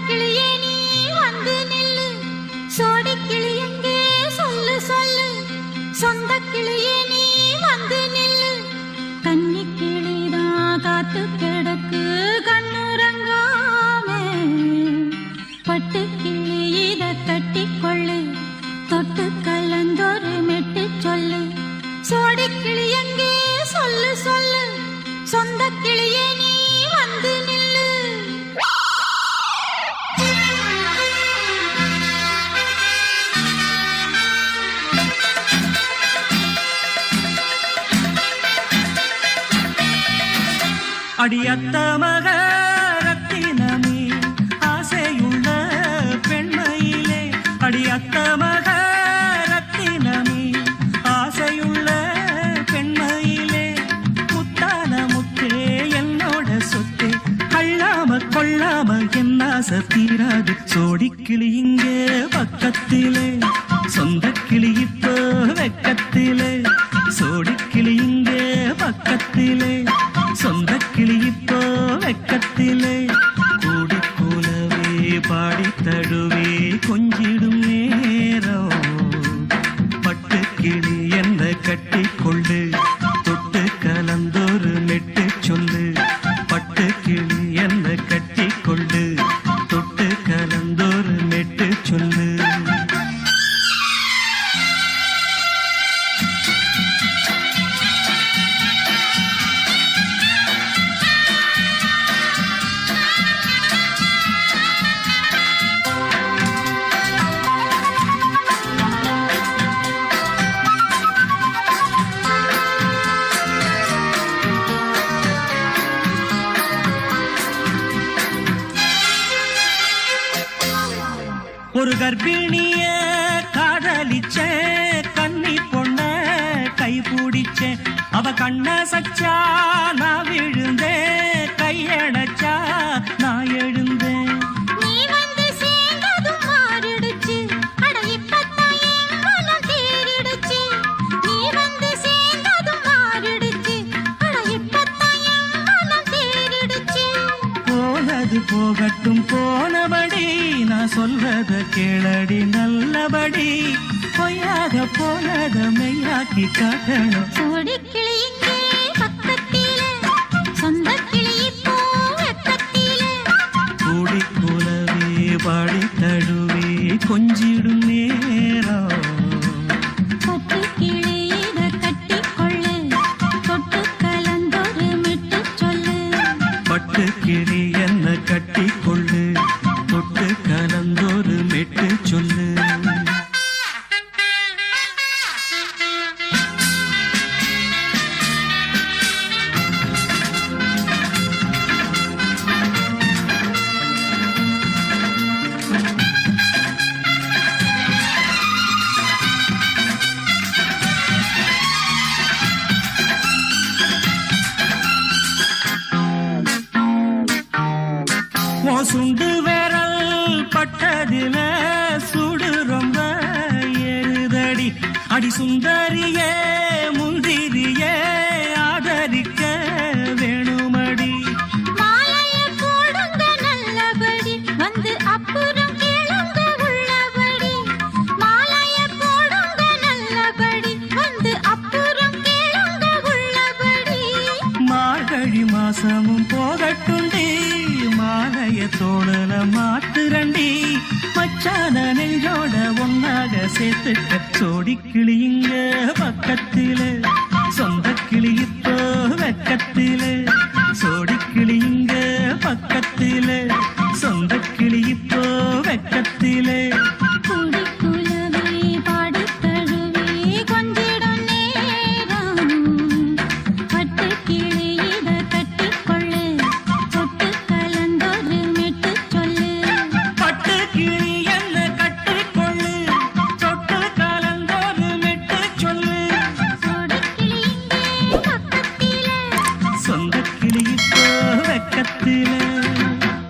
கிளியே நீ வந்து நில்லு, சோடி கிளி எங்கே சொல்லு சொல்லு, சொந்த கிளியே நீ வந்து நில்லு. கன்னி கிளிதான் காத்து கிடக்கு கண்ணுறங்காமே, பட்டு கிளி இத கட்டி கொள்ளு, தொட்டு கலந்தொரு மெட்டு சொல்லு. சோடி கிளி எங்கே சொல்லு சொல்லு, சொந்த கிளியே நீ வந்து நில்லு. அடியத்த மக ரத்தினமே ஆசையுள்ள பெண்மையிலே, அடியத்த மக ரத்தினமே ஆசையுள்ள பெண்மையிலே, முத்தான முத்தே என்னோட சொத்தே, அள்ளாம கொள்ளாம என் ஆசை தீராது. சோடிக்கிளி இங்கே பக்கத்திலே, சொந்த கிளி இப்போ வெக்கத்திலே. சோடிக்கிளி இங்கே பக்கத்திலே, சொந்த கிளி இப்போ வெக்கத்திலே. கூடி கூலவே பாடி தழுவே கொஞ்சிடும் நேரம், பட்டு கிளி என்ன கட்டி கொள்ளு, தொட்டு கலந்தொரு மெட்டு சொல்லு. பட்டு கிளி என்ன கட்டி கொள்ளு, தொட்டு கலந்தொரு மெட்டு சொல்லு. ஒரு கர்ப்பிணிய காதலிச்ச கன்னி பொண்ண கை பிடிச்ச, அவ கண்ண சச்சா நான் விழுந்தேன், கையடைச்சா நான் எழுந்தேன். நீ வந்து சேர்ந்ததும் மாறிடுச்சு, அட இப்பத்தான் என் மனம் தேறிடுச்சு. நீ வந்து சேர்ந்ததும் மாறிடுச்சு, அட இப்பத்தான் என் மனம் தேறிடுச்சு. போனது போகட்டும் போனபடி, நான் சொல்றத கேளடி நல்லபடி, பொய்யாக போனத மெய்யாக்கி காட்டணும். சோடி கிளி இங்கே பக்கத்திலே, சொந்த கிளி இப்போ வெக்கத்திலே. கூடி கூலவே பாடி தழுவே கொஞ்சிடும் நேரம், பட்டு கிளி இத கட்டி கொள்ளு, தொட்டு கலந்தொரு மெட்டு சொல்லு. பட்டு கிளி என்ன கட்டி கொள்ளு, தொட்டு கலந்தொரு மெட்டு சொல்லு. சுண்டு விரல் பட்டதில சுடு ரொம்ப ஏறுதடி, அடி சுந்தரியே முந்திரியே ஆதரிக்க வேணுமடி. மாலைய போடுங்க நல்லபடி, வந்து அப்புறம் கேளுங்க உள்ளபடி. மாலைய போடுங்க நல்லபடி, வந்து அப்புறம் கேளுங்க உள்ளபடி. மார்கழி மாசமும் போகட்டுண்டி, மாலைய தோழல மாத்துரண்டி, மச்சான நெஞ்சோட ஒன்னாக சேர்த்துக்க. சோடி கிளி இங்க பக்கத்திலே,